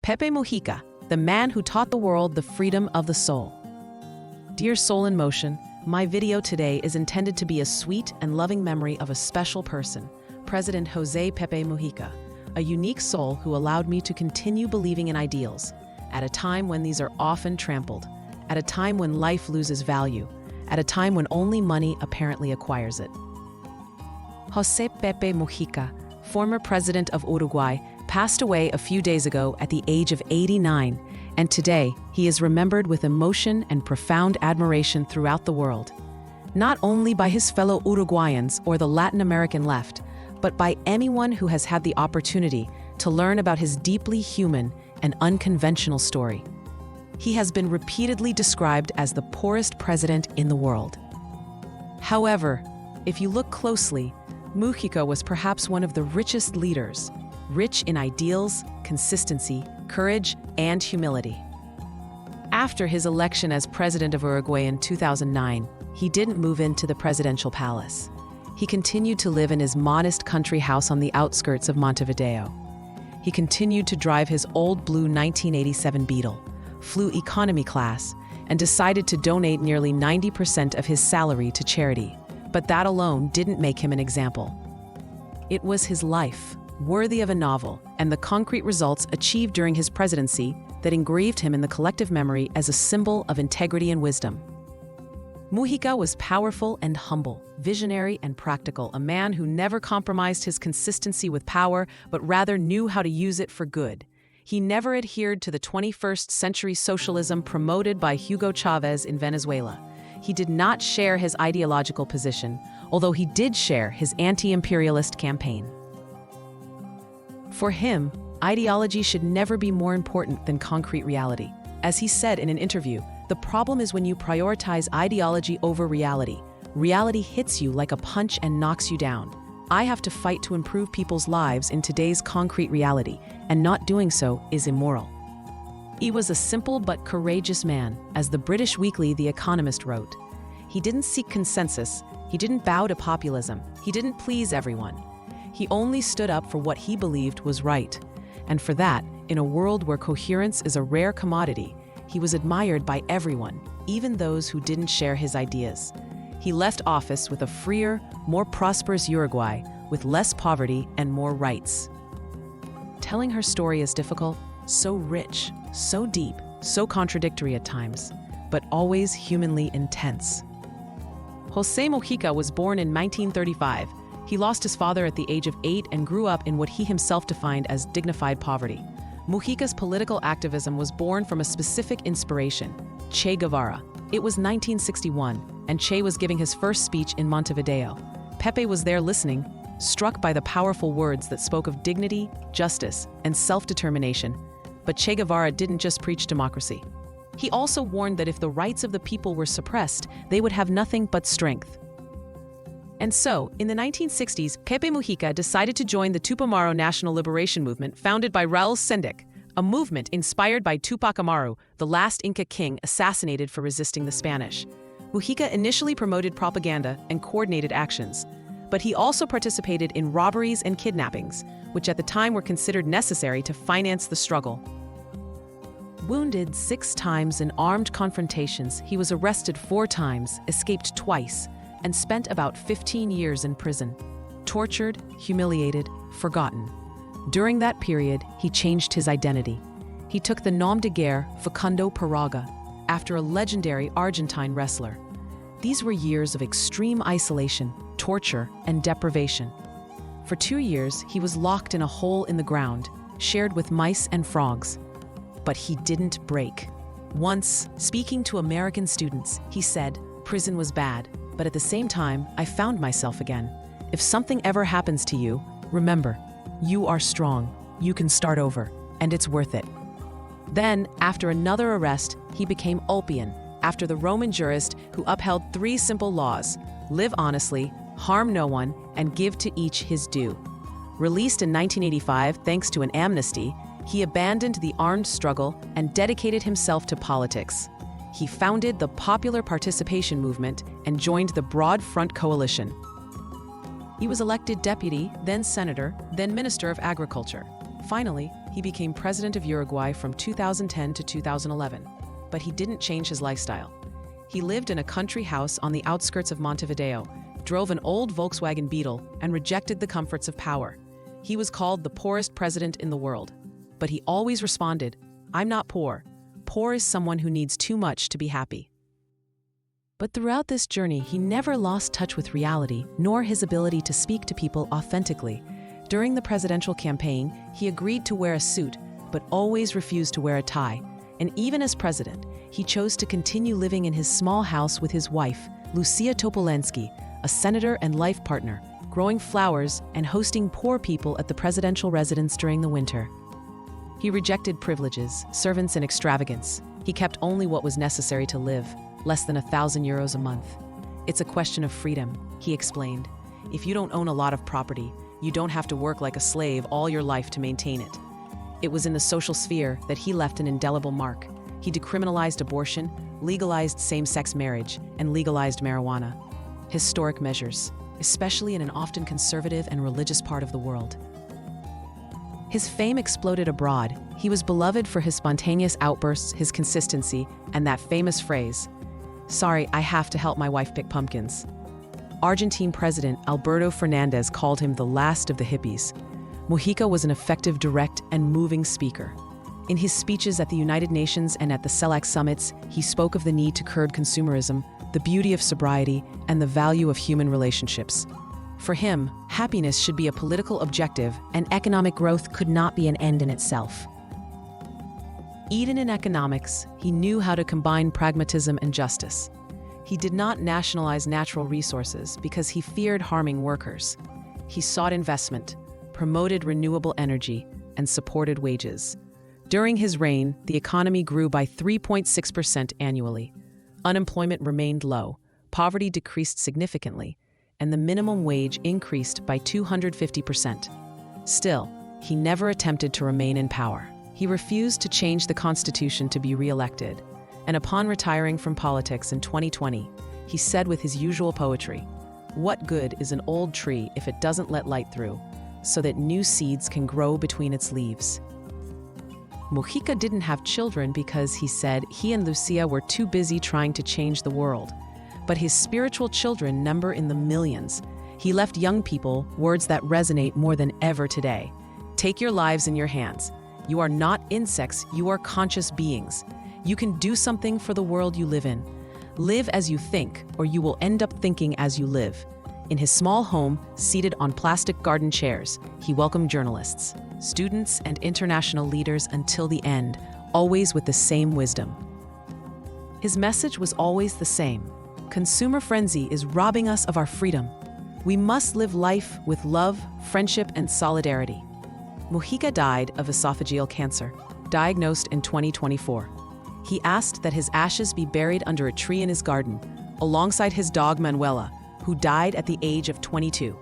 Pepe Mujica, the man who taught the world the freedom of the soul. Dear Soul in Motion, my video today is intended to be a sweet and loving memory of a special person, President José Pepe Mujica, a unique soul who allowed me to continue believing in ideals, at a time when these are often trampled, at a time when life loses value, at a time when only money apparently acquires it. José Pepe Mujica, former President of Uruguay, passed away a few days ago at the age of 89, and today he is remembered with emotion and profound admiration throughout the world, not only by his fellow Uruguayans or the Latin American left, but by anyone who has had the opportunity to learn about his deeply human and unconventional story. He has been repeatedly described as the poorest president in the world. However, if you look closely, Mujica was perhaps one of the richest leaders, rich in ideals, consistency, courage, and humility. After his election as President of Uruguay in 2009, he didn't move into the presidential palace. He continued to live in his modest country house on the outskirts of Montevideo. He continued to drive his old blue 1987 Beetle, flew economy class, and decided to donate nearly 90% of his salary to charity. But that alone didn't make him an example. It was his life, worthy of a novel, and the concrete results achieved during his presidency that engraved him in the collective memory as a symbol of integrity and wisdom. Mujica was powerful and humble, visionary and practical, a man who never compromised his consistency with power, but rather knew how to use it for good. He never adhered to the 21st century socialism promoted by Hugo Chavez in Venezuela. He did not share his ideological position, although he did share his anti-imperialist campaign. For him, ideology should never be more important than concrete reality. As he said in an interview, the problem is when you prioritize ideology over reality. Reality hits you like a punch and knocks you down. I have to fight to improve people's lives in today's concrete reality, and not doing so is immoral. He was a simple but courageous man, as the British weekly The Economist wrote. He didn't seek consensus, he didn't bow to populism, he didn't please everyone. He only stood up for what he believed was right. And for that, in a world where coherence is a rare commodity, he was admired by everyone, even those who didn't share his ideas. He left office with a freer, more prosperous Uruguay, with less poverty and more rights. Telling her story is difficult, so rich, so deep, so contradictory at times, but always humanly intense. José Mujica was born in 1935. He lost his father at the age of 8 and grew up in what he himself defined as dignified poverty. Mujica's political activism was born from a specific inspiration, Che Guevara. It was 1961, and Che was giving his first speech in Montevideo. Pepe was there listening, struck by the powerful words that spoke of dignity, justice, and self-determination. But Che Guevara didn't just preach democracy. He also warned that if the rights of the people were suppressed, they would have nothing but strength. And so, in the 1960s, Pepe Mujica decided to join the Tupamaro National Liberation Movement founded by Raul Sendic, a movement inspired by Tupac Amaru, the last Inca king assassinated for resisting the Spanish. Mujica initially promoted propaganda and coordinated actions, but he also participated in robberies and kidnappings, which at the time were considered necessary to finance the struggle. Wounded 6 times in armed confrontations, he was arrested 4 times, escaped twice, and spent about 15 years in prison. Tortured, humiliated, forgotten. During that period, he changed his identity. He took the nom de guerre Facundo Paraga, after a legendary Argentine wrestler. These were years of extreme isolation, torture, and deprivation. For 2 years, he was locked in a hole in the ground, shared with mice and frogs. But he didn't break. Once, speaking to American students, he said, "Prison was bad, but at the same time, I found myself again. If something ever happens to you, remember, you are strong, you can start over, and it's worth it." Then, after another arrest, he became Ulpian, after the Roman jurist who upheld 3 simple laws: live honestly, harm no one, and give to each his due. Released in 1985 thanks to an amnesty, he abandoned the armed struggle and dedicated himself to politics. He founded the Popular Participation Movement and joined the Broad Front Coalition. He was elected deputy, then senator, then minister of agriculture. Finally, He became President of Uruguay from 2010 to 2011, but he didn't change his lifestyle. He lived in a country house on the outskirts of Montevideo, drove an old Volkswagen Beetle, and rejected the comforts of power. He was called the poorest president in the world, but he always responded, "I'm not poor. Poor is someone who needs too much to be happy." But throughout this journey, he never lost touch with reality, nor his ability to speak to people authentically. During the presidential campaign, he agreed to wear a suit, but always refused to wear a tie. And even as president, he chose to continue living in his small house with his wife, Lucia Topolensky, a senator and life partner, growing flowers and hosting poor people at the presidential residence during the winter. He rejected privileges, servants, and extravagance. He kept only what was necessary to live, less than €1,000 a month. "It's a question of freedom," he explained. "If you don't own a lot of property, you don't have to work like a slave all your life to maintain it." It was in the social sphere that he left an indelible mark. He decriminalized abortion, legalized same-sex marriage, and legalized marijuana. Historic measures, especially in an often conservative and religious part of the world. His fame exploded abroad. He was beloved for his spontaneous outbursts, his consistency, and that famous phrase, "Sorry, I have to help my wife pick pumpkins." Argentine President Alberto Fernandez called him the last of the hippies. Mujica was an effective, direct, and moving speaker. In his speeches at the United Nations and at the CELAC summits, he spoke of the need to curb consumerism, the beauty of sobriety, and the value of human relationships. For him, happiness should be a political objective, and economic growth could not be an end in itself. Even in economics, he knew how to combine pragmatism and justice. He did not nationalize natural resources because he feared harming workers. He sought investment, promoted renewable energy, and supported wages. During his reign, the economy grew by 3.6% annually. Unemployment remained low, poverty decreased significantly, and the minimum wage increased by 250%. Still, he never attempted to remain in power. He refused to change the constitution to be re-elected, and upon retiring from politics in 2020, he said with his usual poetry, "What good is an old tree if it doesn't let light through, so that new seeds can grow between its leaves?" Mujica didn't have children because he said he and Lucia were too busy trying to change the world. But his spiritual children number in the millions. He left young people words that resonate more than ever today. Take your lives in your hands. You are not insects, you are conscious beings. You can do something for the world you live in. Live as you think, or you will end up thinking as you live. In his small home, seated on plastic garden chairs, he welcomed journalists, students, and international leaders until the end, always with the same wisdom. His message was always the same. Consumer frenzy is robbing us of our freedom. We must live life with love, friendship, and solidarity. Mujica died of esophageal cancer, diagnosed in 2024. He asked that his ashes be buried under a tree in his garden, alongside his dog Manuela, who died at the age of 22.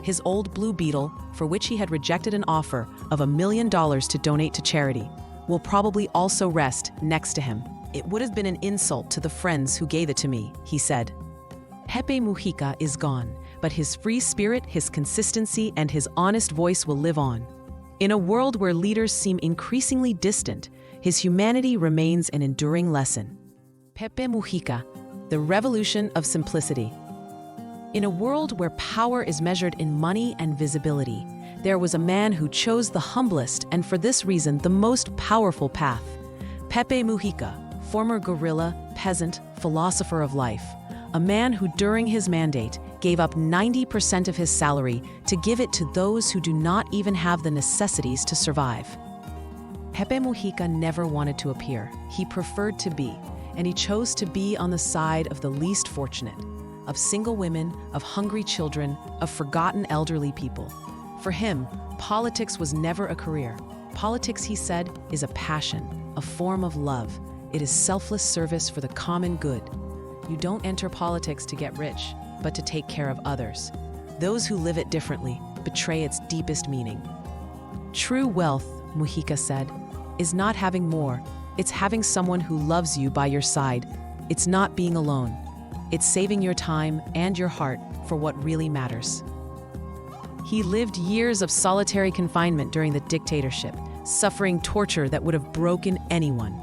His old blue Beetle, for which he had rejected an offer of $1 million to donate to charity, will probably also rest next to him. "It would have been an insult to the friends who gave it to me," he said. Pepe Mujica is gone, but his free spirit, his consistency, and his honest voice will live on. In a world where leaders seem increasingly distant, his humanity remains an enduring lesson. Pepe Mujica, the revolution of simplicity. In a world where power is measured in money and visibility, there was a man who chose the humblest and for this reason the most powerful path. Pepe Mujica, former guerrilla, peasant, philosopher of life, a man who during his mandate gave up 90% of his salary to give it to those who do not even have the necessities to survive. Pepe Mujica never wanted to appear. He preferred to be, and he chose to be on the side of the least fortunate, of single women, of hungry children, of forgotten elderly people. For him, politics was never a career. Politics, he said, is a passion, a form of love. It is selfless service for the common good. You don't enter politics to get rich, but to take care of others. Those who live it differently betray its deepest meaning. True wealth, Mujica said, is not having more. It's having someone who loves you by your side. It's not being alone. It's saving your time and your heart for what really matters. He lived years of solitary confinement during the dictatorship, suffering torture that would have broken anyone.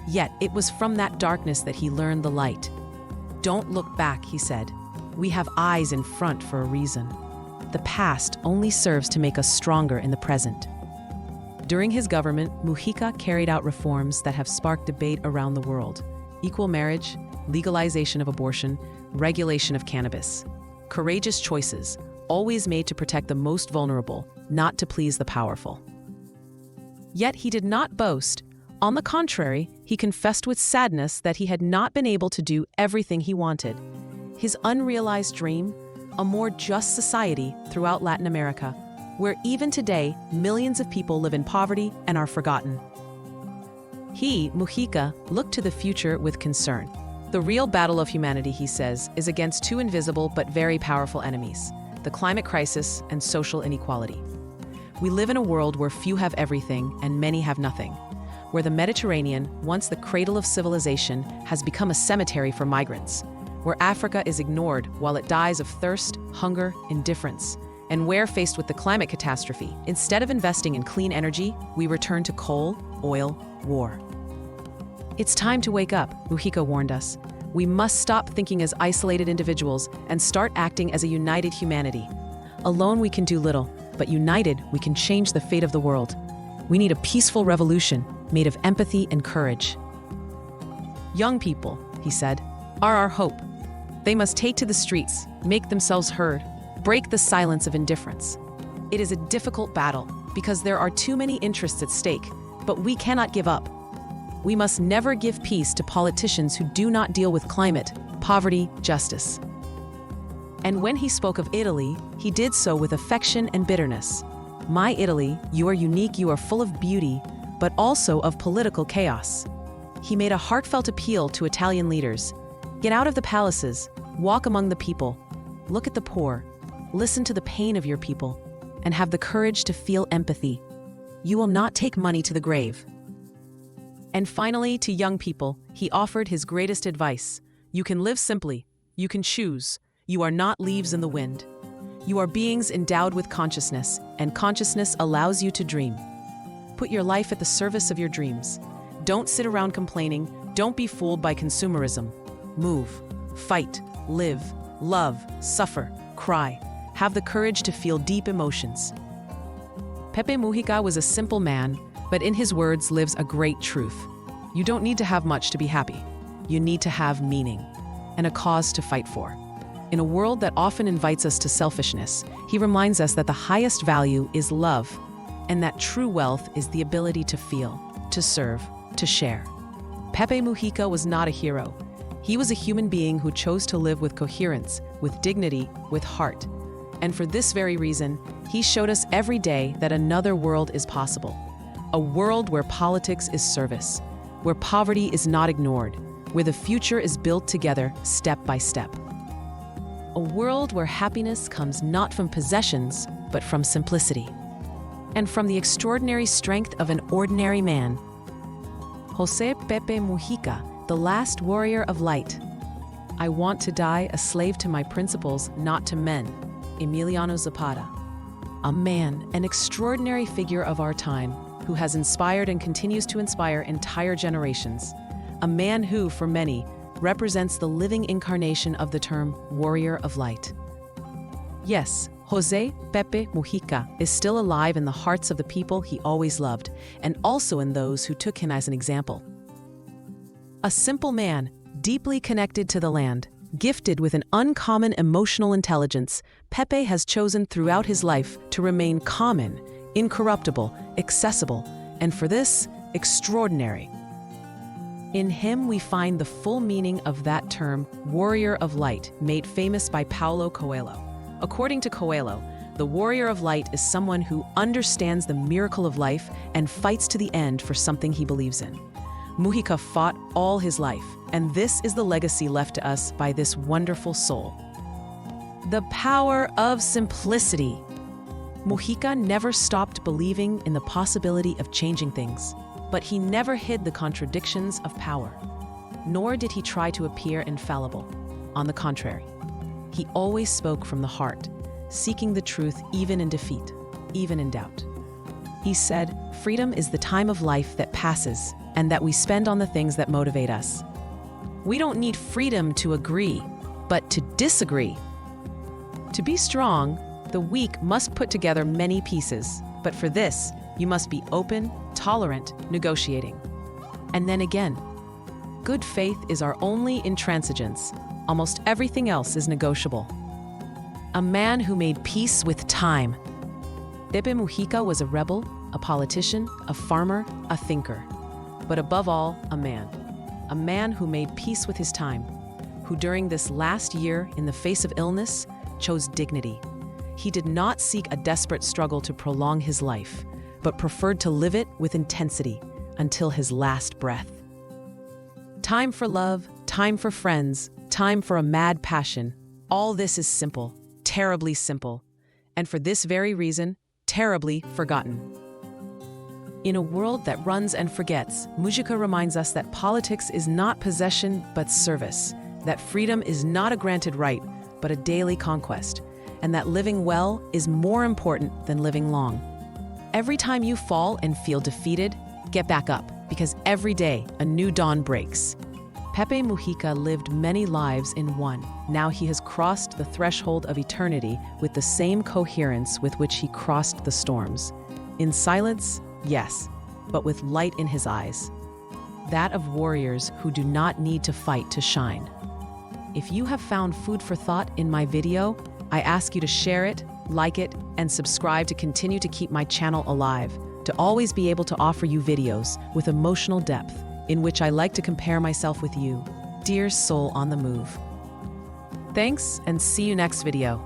Yet it was from that darkness that he learned the light. "Don't look back," he said. "We have eyes in front for a reason. The past only serves to make us stronger in the present." During his government, Mujica carried out reforms that have sparked debate around the world: equal marriage, legalization of abortion, regulation of cannabis. Courageous choices, always made to protect the most vulnerable, not to please the powerful. Yet he did not boast. On the contrary, he confessed with sadness that he had not been able to do everything he wanted. His unrealized dream, a more just society throughout Latin America, where even today millions of people live in poverty and are forgotten. He, Mujica, looked to the future with concern. The real battle of humanity, he says, is against two invisible but very powerful enemies: the climate crisis and social inequality. We live in a world where few have everything and many have nothing, where the Mediterranean, once the cradle of civilization, has become a cemetery for migrants, where Africa is ignored while it dies of thirst, hunger, indifference, and where, faced with the climate catastrophe, instead of investing in clean energy, we return to coal, oil, war. It's time to wake up, Mujica warned us. We must stop thinking as isolated individuals and start acting as a united humanity. Alone we can do little, but united we can change the fate of the world. We need a peaceful revolution made of empathy and courage. Young people, he said, are our hope. They must take to the streets, make themselves heard, break the silence of indifference. It is a difficult battle because there are too many interests at stake, but we cannot give up. We must never give peace to politicians who do not deal with climate, poverty, justice. And when he spoke of Italy, he did so with affection and bitterness. My Italy, you are unique, you are full of beauty, but also of political chaos. He made a heartfelt appeal to Italian leaders. Get out of the palaces, walk among the people, look at the poor, listen to the pain of your people, and have the courage to feel empathy. You will not take money to the grave. And finally, to young people, he offered his greatest advice. You can live simply. You can choose. You are not leaves in the wind. You are beings endowed with consciousness, and consciousness allows you to dream. Put your life at the service of your dreams. Don't sit around complaining. Don't be fooled by consumerism. Move, fight, live, love, suffer, cry. Have the courage to feel deep emotions. Pepe Mujica was a simple man, but in his words lives a great truth. You don't need to have much to be happy. You need to have meaning and a cause to fight for. In a world that often invites us to selfishness, he reminds us that the highest value is love, and that true wealth is the ability to feel, to serve, to share. Pepe Mujica was not a hero. He was a human being who chose to live with coherence, with dignity, with heart. And for this very reason, he showed us every day that another world is possible. A world where politics is service, where poverty is not ignored, where the future is built together step by step. A world where happiness comes not from possessions, but from simplicity, and from the extraordinary strength of an ordinary man. José Pepe Mujica, the last warrior of light. I want to die a slave to my principles, not to men. Emiliano Zapata. A man, an extraordinary figure of our time, who has inspired and continues to inspire entire generations. A man who, for many, represents the living incarnation of the term warrior of light. Yes, José Pepe Mujica is still alive in the hearts of the people he always loved, and also in those who took him as an example. A simple man, deeply connected to the land, gifted with an uncommon emotional intelligence, Pepe has chosen throughout his life to remain common, incorruptible, accessible, and for this, extraordinary. In him we find the full meaning of that term, warrior of light, made famous by Paulo Coelho. According to Coelho, the warrior of light is someone who understands the miracle of life and fights to the end for something he believes in. Mujica fought all his life, and this is the legacy left to us by this wonderful soul. The power of simplicity. Mujica never stopped believing in the possibility of changing things, but he never hid the contradictions of power, nor did he try to appear infallible. On the contrary, he always spoke from the heart, seeking the truth even in defeat, even in doubt. He said, "Freedom is the time of life that passes and that we spend on the things that motivate us." We don't need freedom to agree, but to disagree. To be strong, the weak must put together many pieces, but for this, you must be open, tolerant, negotiating. And then again, good faith is our only intransigence. Almost everything else is negotiable. A man who made peace with time. Pepe Mujica was a rebel, a politician, a farmer, a thinker, but above all, a man who made peace with his time, who during this last year, in the face of illness, chose dignity. He did not seek a desperate struggle to prolong his life, but preferred to live it with intensity until his last breath. Time for love, time for friends, time for a mad passion. All this is simple, terribly simple, and for this very reason, terribly forgotten. In a world that runs and forgets, Mujica reminds us that politics is not possession but service, that freedom is not a granted right but a daily conquest, and that living well is more important than living long. Every time you fall and feel defeated, get back up, because every day a new dawn breaks. Pepe Mujica lived many lives in one. Now he has crossed the threshold of eternity with the same coherence with which he crossed the storms. In silence, yes, but with light in his eyes. That of warriors who do not need to fight to shine. If you have found food for thought in my video, I ask you to share it, like it, and subscribe to continue to keep my channel alive, to always be able to offer you videos with emotional depth, in which I like to compare myself with you, dear soul on the move. Thanks, and see you next video.